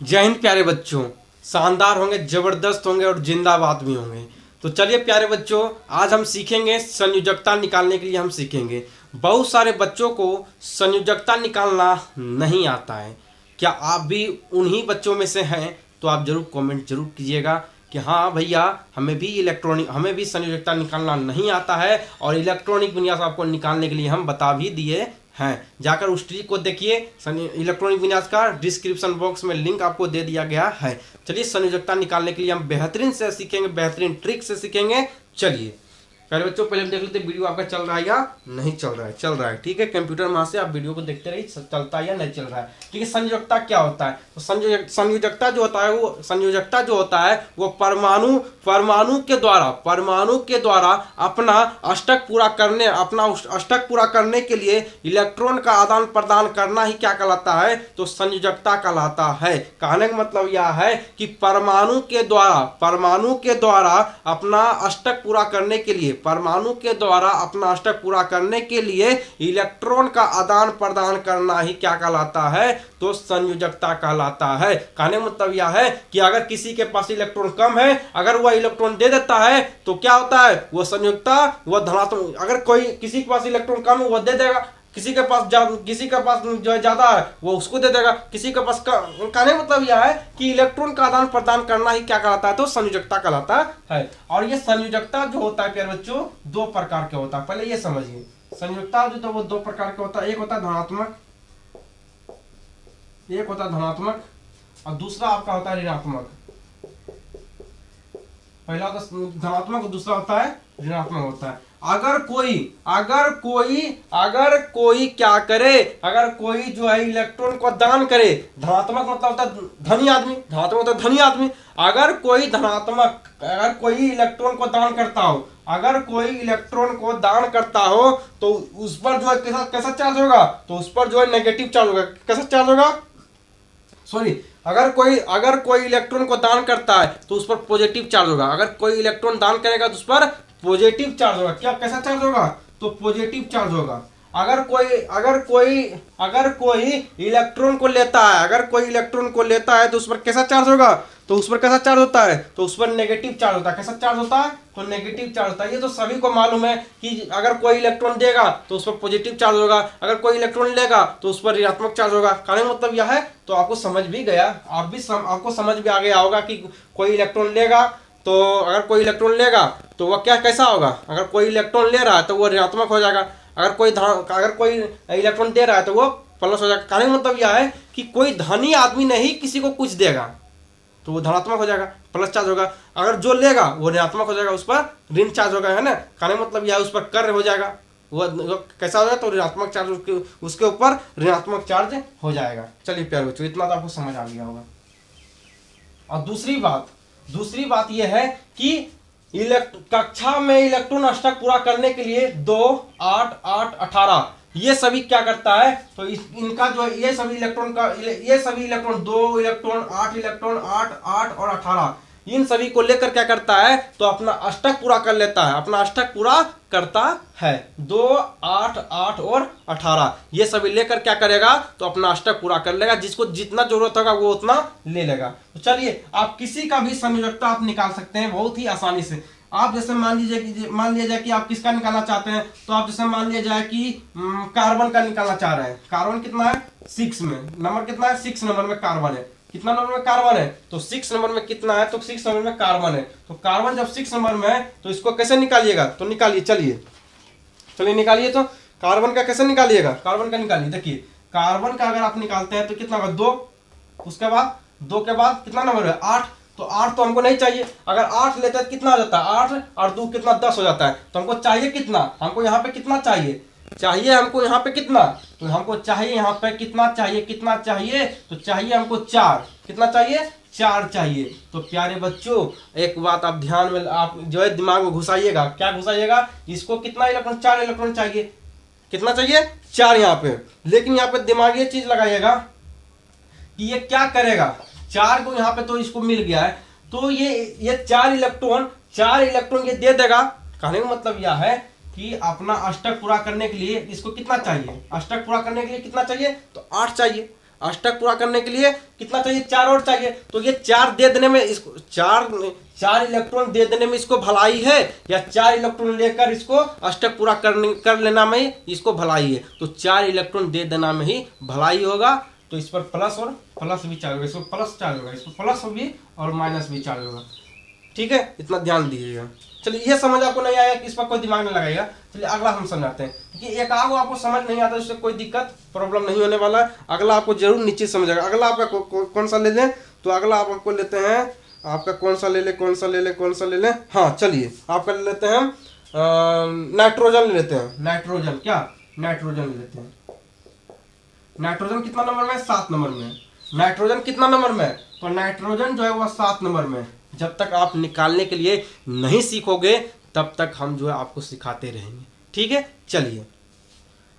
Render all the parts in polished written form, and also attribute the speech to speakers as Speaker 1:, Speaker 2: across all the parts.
Speaker 1: जय हिंद प्यारे बच्चों। शानदार होंगे, जबरदस्त होंगे और जिंदाबाद भी होंगे। तो चलिए प्यारे बच्चों, आज हम सीखेंगे संयोजकता निकालने के लिए हम सीखेंगे। बहुत सारे बच्चों को संयोजकता निकालना नहीं आता है। क्या आप भी उन्हीं बच्चों में से हैं? तो आप जरूर कमेंट जरूर कीजिएगा कि हाँ भैया, हमें भी संयोजकता निकालना नहीं आता है और इलेक्ट्रॉनिक विन्यास आपको निकालने के लिए हम बता भी दिए हैं। जाकर उस ट्रिक को देखिए, इलेक्ट्रॉनिक विन्यास का डिस्क्रिप्शन बॉक्स में लिंक आपको दे दिया गया है। चलिए संयोजकता निकालने के लिए हम बेहतरीन से सीखेंगे, बेहतरीन ट्रिक से सीखेंगे। चलिए पहले बच्चों, पहले हम देख लेते हैं वीडियो आपका चल रहा है या नहीं चल रहा है। चल रहा है, ठीक है। कंप्यूटर वहां से आप वीडियो को देखते रहिए, चलता है या नहीं चल रहा है। ठीक है। संयोजकता क्या होता है? तो संयोजकता जो होता है वो परमाणु के द्वारा अपना अष्टक पूरा करने के लिए इलेक्ट्रॉन का आदान प्रदान करना ही क्या कहलाता है? तो संयोजकता कहलाता है। कहने का मतलब यह है कि परमाणु के द्वारा अपना अष्टक पूरा करने के लिए इलेक्ट्रॉन का आदान प्रदान करना ही क्या कहलाता है? तो संयोजकता कहलाता है। कहने का मतलब यह है कि अगर किसी के पास इलेक्ट्रॉन कम है, अगर वह इलेक्ट्रॉन दे देता है तो क्या होता है? वो संयोजकता, वह धनात्मक। अगर किसी के पास इलेक्ट्रॉन कम है, वह दे देगा। किसी के पास जो है ज्यादा है, वो उसको दे देगा। किसी के पास कहने का मतलब यह है कि इलेक्ट्रॉन का आदान प्रदान करना ही क्या कहलाता है? तो संयोजकता कहलाता है। और ये संयोजकता जो होता है प्यारे बच्चों, दो प्रकार के होता है। पहले ये समझिए, संयोजकता जो तो वो दो प्रकार का होता है। एक होता है धनात्मक और दूसरा आपका होता है ऋणात्मक। पहला होता है धनात्मक और दूसरा होता है ऋणात्मक होता है। अगर कोई क्या करे, अगर कोई जो है इलेक्ट्रॉन को दान करे, धनात्मक मतलब होता है धनी आदमी। अगर कोई इलेक्ट्रॉन को दान करता हो, तो उस पर जो है कैसा चार्ज होगा? तो उस पर जो है नेगेटिव चार्ज होगा। कैसा चार्ज होगा? अगर कोई इलेक्ट्रॉन को दान करता है तो उस पर पॉजिटिव चार्ज होगा। अगर कोई इलेक्ट्रॉन दान करेगा तो उस पर पॉजिटिव चार्ज होगा। क्या कैसा चार्ज होगा? तो पॉजिटिव चार्ज होगा। अगर कोई इलेक्ट्रॉन को लेता है तो उस पर कैसा चार्ज होगा? तो उस पर कैसा चार्ज होता है? तो उस पर नेगेटिव चार्ज होता है। कैसा चार्ज होता है? तो नेगेटिव चार्ज होता है। ये तो सभी को मालूम है कि अगर कोई इलेक्ट्रॉन देगा तो उस पर पॉजिटिव चार्ज होगा, अगर कोई इलेक्ट्रॉन लेगा तो उस पर ऋणात्मक चार्ज होगा। कहने का मतलब यह है। तो आपको समझ भी गया, आपको समझ भी आ गया होगा कि कोई इलेक्ट्रॉन लेगा, तो अगर कोई इलेक्ट्रॉन लेगा तो वह कैसा होगा? अगर कोई इलेक्ट्रॉन ले रहा है तो वह ऋणात्मक हो जाएगा। अगर कोई इलेक्ट्रॉन दे रहा है तो वो प्लस हो जाएगा। कहने का मतलब यह है कि कोई धनी आदमी नहीं किसी को कुछ देगा तो वो धनात्मक हो जाएगा, प्लस चार्ज होगा। अगर जो लेगा वो ऋणात्मक हो जाएगा, उस पर ऋण चार्ज होगा, है ना। कहने का मतलब यह है उस पर कर हो जाएगा, वो कैसा हो जाएगा? तो ऋणात्मक चार्ज उसके ऊपर ऋणात्मक चार्ज हो जाएगा। चलिए प्यारे बच्चों, इतना तो आपको समझ आ गया होगा। और दूसरी बात यह है कि कक्षा में इलेक्ट्रॉन अष्टक पूरा करने के लिए 2, 8, 8, 18 ये सभी क्या करता है? तो इनका जो है ये सभी इलेक्ट्रॉन 2 इलेक्ट्रॉन, 8 इलेक्ट्रॉन, 8, 8 और 18 इन सभी को लेकर क्या करता है? तो अपना अष्टक पूरा कर लेता है, 2, 8, 8 और 18 ये सभी लेकर क्या करेगा? तो अपना अष्टक पूरा कर लेगा। जिसको जितना जरूरत होगा वो उतना ले लेगा। तो चलिए, आप किसी का भी संयोजकता आप निकाल सकते हैं बहुत ही आसानी से। आप जैसे मान लिया जाए कि आप किसका निकालना चाहते हैं, तो आप जैसे मान लिया जाए कि कार्बन का निकालना चाह रहे हैं। कार्बन कितना है? 6 में। नंबर कितना है? 6 नंबर में कार्बन है। कितना नंबर में कार्बन है? तो 6 नंबर में कितना है? तो 6 नंबर में कार्बन है। तो कार्बन जब 6 नंबर में है तो इसको कैसे निकालिएगा? तो निकालिए, चलिए निकालिए। तो कार्बन का कैसे निकालिएगा? कार्बन का निकालिए। देखिए, कार्बन का अगर आप निकालते हैं तो कितना होगा? 2। उसके बाद 2 के बाद कितना नंबर है? 8। तो 8 तो हमको नहीं चाहिए। अगर 8 लेते हैं तो कितना हो जाता है? 8 और 2 कितना? 10 हो जाता है। तो हमको चाहिए कितना? हमको यहाँ पे कितना चाहिए? हमको यहाँ पे कितना? तो हमको चाहिए यहाँ पे कितना चाहिए? तो चाहिए हमको 4। कितना चाहिए? 4 चाहिए। तो प्यारे बच्चों, एक बात आप ध्यान में आप जो है दिमाग में घुसाइएगा। क्या घुसाइएगा? इसको कितना इलेक्ट्रॉन? 4 इलेक्ट्रॉन चाहिए। कितना चाहिए? 4 यहाँ पे। लेकिन यहाँ पे दिमाग ये चीज लगाइएगा कि ये क्या करेगा? 4 को यहाँ पे तो इसको मिल गया है, तो ये 4 इलेक्ट्रॉन ये दे देगा। कहने का मतलब यह है कि अपना अष्टक पूरा करने के लिए इसको कितना चाहिए? अष्टक पूरा करने के लिए कितना चाहिए? तो 8 चाहिए। अष्टक पूरा करने के लिए कितना चाहिए, 4 और चाहिए। तो ये 4 दे देने में इसको 4 इलेक्ट्रॉन दे देने में इसको भलाई है, या 4 इलेक्ट्रॉन लेकर इसको अष्टक पूरा कर लेना में ही इसको भलाई है। तो 4 इलेक्ट्रॉन दे देना में ही भलाई होगा। तो इस पर प्लस और प्लस भी चार्ज होगा, इसको प्लस चार्ज होगा, इसको प्लस भी और माइनस भी चार्ज होगा। ठीक है, इतना ध्यान दीजिएगा। चलिए ये समझ आपको नहीं आया कि इस पर कोई दिमाग नहीं लगाएगा। चलिए अगला हम समझाते हैं, क्योंकि एक आगो आपको समझ नहीं आता उससे कोई दिक्कत प्रॉब्लम नहीं होने वाला है। अगला आपको जरूर नीचे समझेगा। अगला आपका कौन सा ले लें, तो अगला आप आपको लेते हैं, आपका कौन सा ले लें, हाँ चलिए आपका ले लेते हैं नाइट्रोजन ले लेते हैं। नाइट्रोजन ले लेते हैं। नाइट्रोजन कितना नंबर में, 7 नंबर में। नाइट्रोजन कितना नंबर में, तो नाइट्रोजन जो है वह 7 नंबर में। जब तक आप निकालने के लिए नहीं सीखोगे तब तक हम जो है आपको सिखाते रहेंगे। ठीक है, चलिए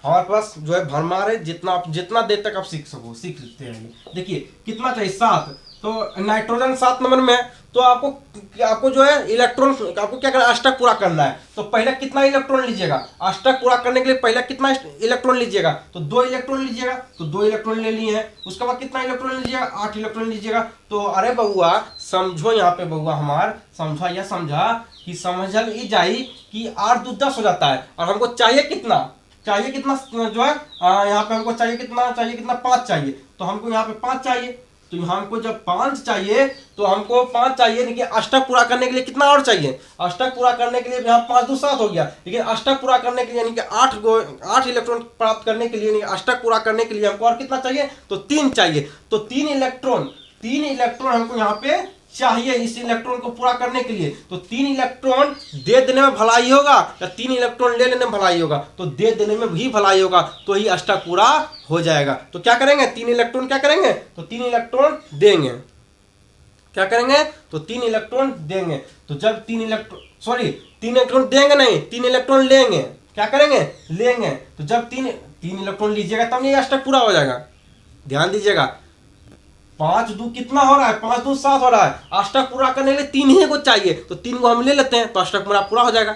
Speaker 1: हमारे पास जो है भरमार है, जितना देर तक आप सीख लेते रहेंगे। देखिए कितना चाहिए, 7। तो नाइट्रोजन 7 नंबर में है, तो आपको जो है इलेक्ट्रॉन आपको क्या करना है, अष्टक पूरा करना है। तो पहले कितना इलेक्ट्रॉन लीजिएगा, अष्टक पूरा करने के लिए पहले कितना इलेक्ट्रॉन लीजिएगा, तो 2 इलेक्ट्रॉन लीजिएगा। तो 2 इलेक्ट्रॉन ले लिए हैं। उसके बाद कितना इलेक्ट्रॉन लीजिएगा, 8 इलेक्ट्रॉन लीजिएगा। तो अरे बउआ समझो, यहाँ पे बउआ हमार समझा कि समझल ही जाई कि 8 दूनी 10 हो जाता है। और हमको चाहिए कितना जो है यहाँ पे हमको चाहिए कितना 5 चाहिए। तो हमको यहाँ पे 5 चाहिए। तो हमको जब 5 चाहिए तो हमको 5 चाहिए, लेकिन अष्टक पूरा करने के लिए कितना और चाहिए, अष्टक पूरा करने के लिए यहाँ 5 दूनी 7 हो गया। लेकिन अष्टक पूरा करने के लिए यानी कि 8 इलेक्ट्रॉन प्राप्त करने के लिए, अष्टक पूरा करने के लिए हमको और कितना चाहिए, तो 3 चाहिए। तो 3 इलेक्ट्रॉन हमको यहाँ पे चाहिए इस इलेक्ट्रॉन को पूरा करने के लिए। तो 3 इलेक्ट्रॉन दे देने में भलाई होगा या 3 इलेक्ट्रॉन ले लेने में भलाई होगा, तो दे देने में भी भलाई होगा, तो ही अष्टक पूरा हो जाएगा। तो क्या करेंगे, 3 इलेक्ट्रॉन क्या करेंगे, तो 3 इलेक्ट्रॉन देंगे। क्या करेंगे, तो 3 इलेक्ट्रॉन देंगे। तो जब 3 इलेक्ट्रॉन देंगे नहीं, 3 इलेक्ट्रॉन लेंगे। क्या करेंगे, लेंगे। तो जब 3 इलेक्ट्रॉन लीजिएगा तब ये अष्टक पूरा हो जाएगा। ध्यान दीजिएगा, 5 दू कितना हो रहा है, 5 दूनी 7 हो रहा है। अष्टक पूरा करने के लिए 3 ही को चाहिए, तो 3 को हम ले लेते हैं, तो अष्टक पूरा हो जाएगा।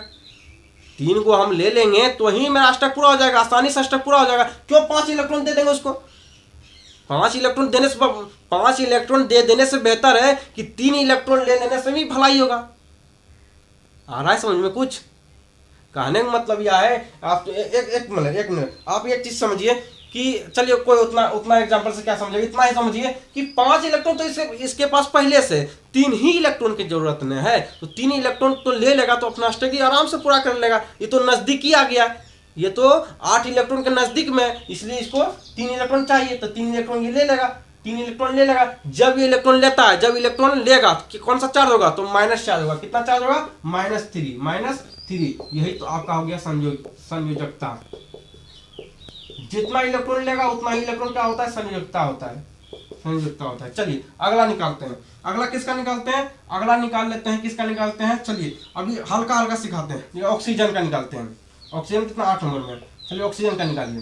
Speaker 1: 3 को हम ले लेंगे तो ही मेरा अष्टक पूरा हो जाएगा, आसानी से अष्टक पूरा हो जाएगा। क्यों, 5 इलेक्ट्रॉन दे देंगे उसको। 5 इलेक्ट्रॉन दे देने से बेहतर है कि 3 इलेक्ट्रॉन ले लेने से भी भलाई होगा। आ रहा है समझ में कुछ? कहने का मतलब यह है, आप तो एक मिनट आप एक चीज समझिए कि चलिए कोई उतना एग्जांपल से क्या समझिए, इतना ही समझिए कि 5 इलेक्ट्रॉन तो इसके पास पहले से 3 ही इलेक्ट्रॉन की जरूरत नहीं है। तो 3 इलेक्ट्रॉन तो ले लेगा, तो अपना अष्टक आराम से पूरा कर लेगा। ये तो नजदीकी आ गया, ये तो 8 इलेक्ट्रॉन के नजदीक में, इसलिए इसको 3 इलेक्ट्रॉन चाहिए। तो 3 इलेक्ट्रॉन ये ले लेगा, 3 इलेक्ट्रॉन ले लेगा। जब ये इलेक्ट्रॉन लेता है, जब इलेक्ट्रॉन लेगा कौन सा चार्ज होगा, तो माइनस चार्ज होगा। कितना चार्ज होगा, -3। यही तो आपका हो गया संयोजकता। जितना इलेक्ट्रॉन लेगा उतना ही इलेक्ट्रॉन क्या होता है, संयोजकता होता है। चलिए अगला निकालते हैं। अगला किसका निकालते हैं, अगला निकाल लेते हैं, किसका निकालते हैं। चलिए अभी हल्का सिखाते हैं, ऑक्सीजन का निकालते हैं। ऑक्सीजन कितना, 8 नंबर में। चलिए ऑक्सीजन का निकालिए।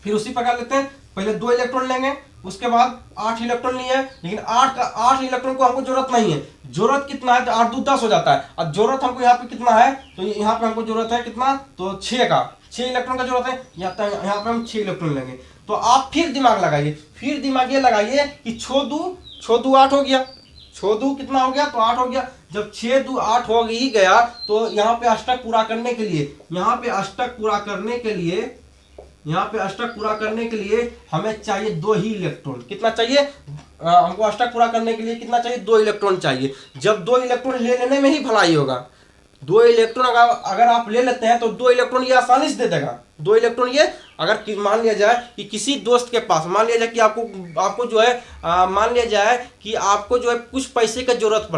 Speaker 1: फिर उसी प्रकार लेते हैं, पहले 2 इलेक्ट्रॉन लेंगे, उसके बाद 8 इलेक्ट्रॉन लिए, लेकिन 8 इलेक्ट्रॉन को हमको जरूरत नहीं है। जरूरत कितना है, तो 8 दूनी 10 हो जाता है। अब जरूरत हमको यहाँ पे कितना है, तो यहाँ पे हमको जरूरत है कितना, तो 6 इलेक्ट्रॉन का जरूरत है। यहाँ पे हम 6 इलेक्ट्रॉन लेंगे। तो आप फिर दिमाग लगाइए, ये लगाइए कि 6 दू 8 हो गया। 6 दू कितना हो गया, तो 8 हो गया। जब 6 दू 8 हो ही गया, तो यहाँ पे अष्टक पूरा करने के लिए हमें चाहिए 2 ही इलेक्ट्रॉन। कितना चाहिए, हमको अष्टक पूरा करने के लिए कितना चाहिए, 2 इलेक्ट्रॉन चाहिए। जब 2 इलेक्ट्रॉन ले लेने में ही भलाई होगा। 2 इलेक्ट्रॉन अगर आप ले लेते हैं तो 2 इलेक्ट्रॉन ये आसानी से दे देगा। 2 इलेक्ट्रॉन ये अगर मान लिया जाए कि किसी दोस्त के पास, मान लिया जाए कि आपको जो है मान लिया जाए कि आपको जो है कुछ पैसे का जरूरत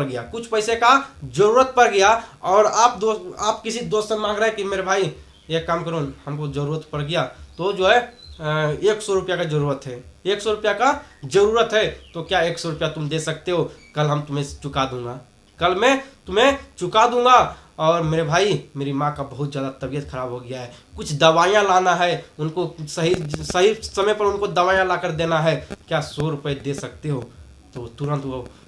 Speaker 1: पड़ गया, और आप किसी दोस्त से मांग रहे हैं कि मेरे भाई एक काम करो, हमको जरूरत पड़ गया, तो जो है 100 रुपया का जरूरत है, 100 रुपया का जरूरत है। तो क्या 100 रुपया तुम दे सकते हो, कल हम तुम्हें चुका दूंगा, कल मैं तुम्हें चुका दूंगा। और मेरे भाई, मेरी माँ का बहुत ज़्यादा तबीयत खराब हो गया है, कुछ दवाइयाँ लाना है, उनको सही समय पर उनको दवाइयाँ ला कर देना है, क्या 100 रुपये दे सकते हो। तो तुरंत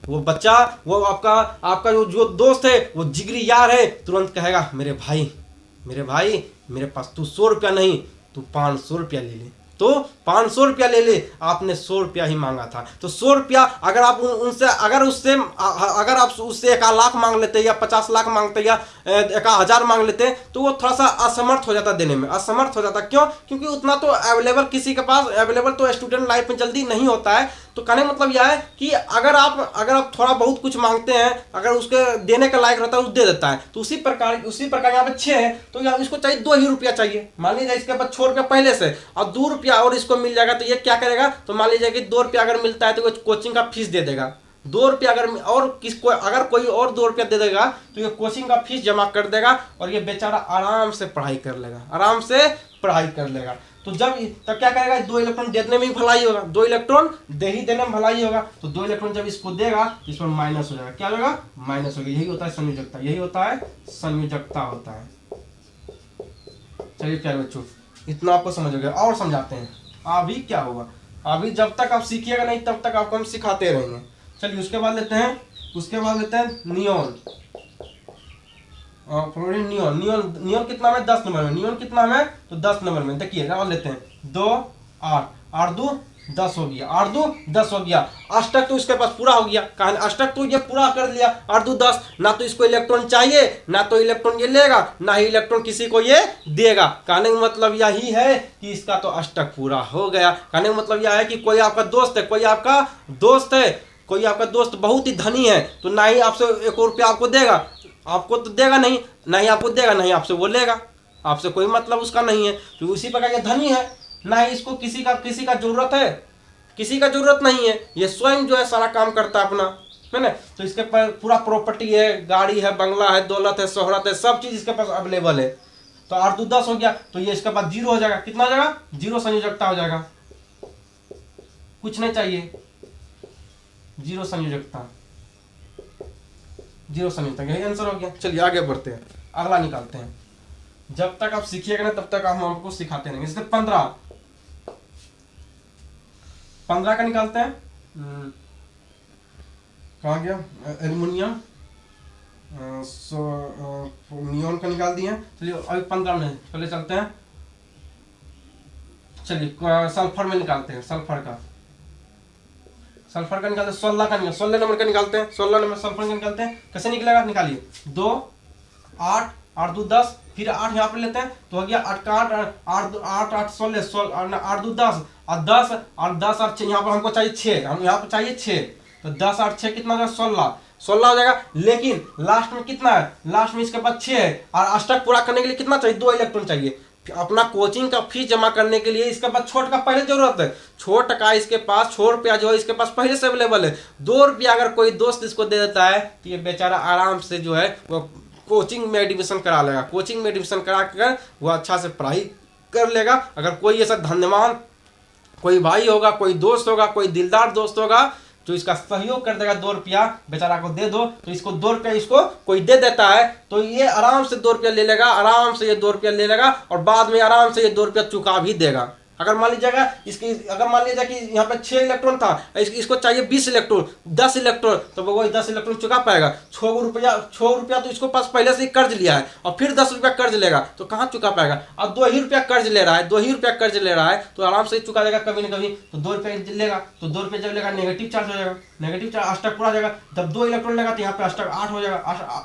Speaker 1: वो बच्चा, वो आपका जो दोस्त है, वो जिगरी यार है, तुरंत कहेगा मेरे भाई मेरे पास तू 100 रुपया नहीं, तू 500 रुपया ले ले। तो 500 रुपया ले ले, आपने 100 रुपया ही मांगा था। तो 100 रुपया अगर आप उनसे अगर आप उससे 1 लाख मांग लेते या 50 लाख मांगते या 1,000 मांग लेते, तो वो थोड़ा सा असमर्थ हो जाता देने में, असमर्थ हो जाता। क्यों? क्योंकि उतना तो अवेलेबल किसी के पास अवेलेबल तो स्टूडेंट लाइफ में जल्दी नहीं होता है। तो कहने का मतलब यह है कि अगर आप थोड़ा बहुत कुछ मांगते हैं, अगर उसके देने का लायक रहता है, उस दे देता है। तो उसी प्रकार यहाँ पे 6 है, तो यहाँ इसको चाहिए 2 ही रुपया चाहिए। मान लीजिए इसके पास 6 रुपया पहले से और 2 रुपया और इसको मिल जाएगा, तो ये क्या करेगा? तो मान लीजिए कि 2 रुपया अगर मिलता है तो वो कोचिंग का फीस दे देगा। 2 रुपया अगर कोई और 2 रुपया दे देगा तो ये कोचिंग का फीस जमा कर देगा और ये बेचारा आराम से पढ़ाई कर लेगा, आराम से पढ़ाई कर लेगा। तो तब क्या करेगा? 2 इलेक्ट्रॉन देने में भी भलाई होगा, 2 इलेक्ट्रॉन देने में भलाई होगा। तो 2 इलेक्ट्रॉन जब इसको देगा तो इस पर माइनस हो जाएगा। क्या होगा? माइनस हो गया। यही होता है संयोजकता, यही होता है संयोजकता होता है। चलिए प्यारे बच्चों, इतना आपको समझ हो गया। और समझाते हैं अभी क्या होगा। अभी जब तक आप सीखिएगा नहीं तब तक आपको हम सिखाते रहेंगे। चलिए उसके बाद लेते हैं नियोन, फ्लोरीन। नियोन कितना में? 10 नंबर में। नियोन कितना में? तो 10 नंबर में। देखिए और लेते हैं 2 8 8 2 10 हो गया, 8 2 10 हो गया। अष्टक तो इसके पास पूरा हो गया, कहानी अष्टक तो ये पूरा कर लिया। 8 2 10, ना तो इसको इलेक्ट्रॉन चाहिए, ना तो इलेक्ट्रॉन ये लेगा, ना ही इलेक्ट्रॉन किसी को ये देगा। कहने का मतलब यही है कि इसका तो अष्टक पूरा हो गया। कहने का मतलब यह है कि कोई आपका दोस्त है, कोई आपका दोस्त बहुत ही धनी है, तो ना ही आपसे 1 रुपया आपको देगा, आपको तो देगा नहीं, ना ही आपको देगा, ना ही आपसे वो लेगा, आपसे कोई मतलब उसका नहीं है। तो उसी प्रकार ये धनी है, ना ही इसको किसी का जरूरत है, किसी का जरूरत नहीं है। ये स्वयं जो है सारा काम करता है अपना, है ना। तो इसके पास पूरा प्रॉपर्टी है, गाड़ी है, बंगला है, दौलत है, शोहरत है, सब चीज इसके पास अवेलेबल है। तो 8 2 10 हो गया, तो ये इसके पास 0 हो जाएगा। कितना हो जाएगा? 0 संयोजकता हो जाएगा, कुछ नहीं चाहिए, 0 संयोजकता, 0 संयोजकता। यही आंसर हो गया। चलिए आगे बढ़ते हैं, अगला निकालते हैं। जब तक आप सीखिएगा ना तब तक हम आपको सिखाते रहेंगे। जैसे 15 का निकालते हैं। कहाँ गया? एल्युमिनियम, नियोन का निकाल दिए। चलिए अभी 15 में पहले चलते हैं। चलिए सल्फर में निकालते हैं, सल्फर का निकालते हैं। 16 नंबर का निकालते हैं। 16 नंबर सल्फर का निकालते हैं। कैसे निकलेगा? निकालिए। 2 8 8 2 10, फिर 8 यहाँ पे लेते हैं, तो हो गया 8 का 8 8 8 16 8 2 10 और 10 और 10 और 6, यहाँ पर हमको चाहिए 6, हम यहाँ पर चाहिए 6, तो 10 और 6 कितना हो जाएगा? 16 हो जाएगा। लेकिन लास्ट में कितना है? लास्ट में इसके पास 6 है, और अष्टक पूरा करने के लिए कितना चाहिए? 2 इलेक्ट्रॉन चाहिए। अपना कोचिंग का फीस जमा करने के लिए इसके पास छोट का पहले जरूरत है, छोट का इसके पास 6 रुपया जो है इसके पास पहले से अवेलेबल है। 2 रुपया अगर कोई दोस्त इसको दे देता है तो ये बेचारा आराम से जो है वो कोचिंग में एडमिशन करा लेगा, कोचिंग में एडमिशन करा कर वो अच्छा से पढ़ाई कर लेगा। अगर कोई ऐसा धन्यवान कोई भाई होगा, कोई दोस्त होगा, कोई दिलदार दोस्त होगा जो इसका सहयोग कर देगा, 2 रुपया बेचारा को दे दो, तो इसको 2 रुपया इसको कोई दे देता है तो ये आराम से 2 रुपया ले लेगा, आराम से ये 2 रुपया ले लेगा और बाद में आराम से ये 2 रुपया चुका भी देगा। अगर मान लीजिएगा अगर मान लीजिए कि यहाँ पे 6 इलेक्ट्रॉन था, इसको चाहिए 20 इलेक्ट्रॉन, 10 इलेक्ट्रॉन, तो वो 10 इलेक्ट्रॉन चुका पाएगा। 6 रुपया तो इसको पास पहले से ही कर्ज लिया है और फिर 10 रुपया कर्ज लेगा तो कहाँ चुका पाएगा? अब 2 ही रुपया कर्ज ले रहा है, 2 ही रुपया कर्ज ले रहा है तो आराम से चुका देगा कभी न कभी। तो 2 रुपया लेगा, तो 2 रुपया जब लेगा नेगेटिव चार्ज हो जाएगा, नेगेटिव चार्ज अष्टक पूरा हो जाएगा। जब 2 इलेक्ट्रॉन लेगा तो यहाँ पे अष्टक 8 हो जाएगा,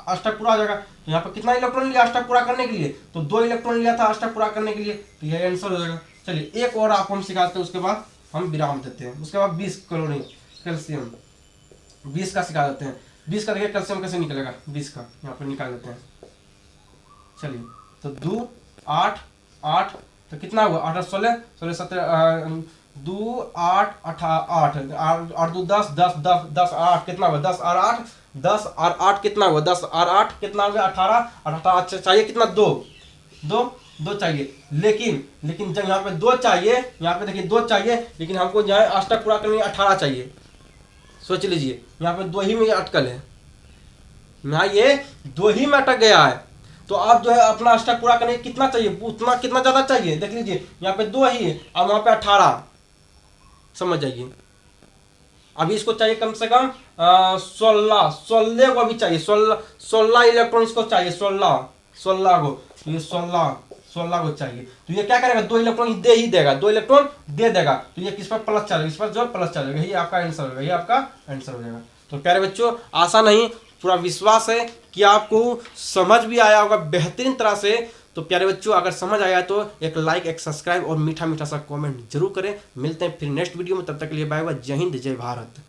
Speaker 1: अष्टक पूरा हो जाएगा। तो यहाँ पे कितना इलेक्ट्रॉन लिया अष्टक पूरा करने के लिए? तो 2 इलेक्ट्रॉन लिया था अष्टक पूरा करने के लिए, तो यह आंसर हो जाएगा। चलिए एक और आपको हम सिखाते हैं, उसके बाद हम विराम देते हैं। उसके बाद 20 क्लोरीन कैल्शियम, 20 का सिखा देते हैं। 20 का देखिए कैल्शियम कैसे निकलेगा, 20 का यहाँ पर निकाल देते हैं। चलिए तो 2 8 8, तो कितना हुआ? 8 16 16 17 2 8 8 8 2 10 10 10 10 8 कितना हुआ? 10 और 8 10 और 8 कितना हुआ? 10 और 8 कितना हो गया? 18 और 18 चाहिए कितना? 2 चाहिए। लेकिन जब यहाँ पे 2 चाहिए, यहाँ पे देखिए 2 चाहिए, लेकिन हमको जो है अष्टक पूरा करने 18 चाहिए। सोच लीजिए यहाँ पे 2 ही में अटकल है, यहाँ ये 2 ही में अटक गया है। तो आप जो है अपना अष्टक पूरा करने कितना चाहिए? उतना कितना ज्यादा चाहिए। देख लीजिए यहाँ पे 2 ही है और वहां पे 18, समझ जाइए। अभी इसको चाहिए कम से कम 16 को अभी चाहिए, 16 इलेक्ट्रॉन इसको चाहिए, 16 को। तो ये 16 16 को चाहिए, तो ये क्या करेगा, 2 इलेक्ट्रॉन दे ही देगा, 2 इलेक्ट्रॉन दे देगा, तो ये किस पर प्लस चलेगा, इस पर जो प्लस चलेगा, यही आपका आंसर होगा, यही आपका आंसर हो जाएगा। तो प्यारे बच्चों, आशा नहीं पूरा विश्वास है कि आपको समझ भी आया होगा बेहतरीन तरह से। तो प्यारे बच्चों, अगर समझ आया तो एक लाइक, एक सब्सक्राइब और मीठा मीठा सा कमेंट जरूर करें। मिलते हैं फिर नेक्स्ट वीडियो में, तब तक के लिए बाय बाय, जय हिंद, जय भारत।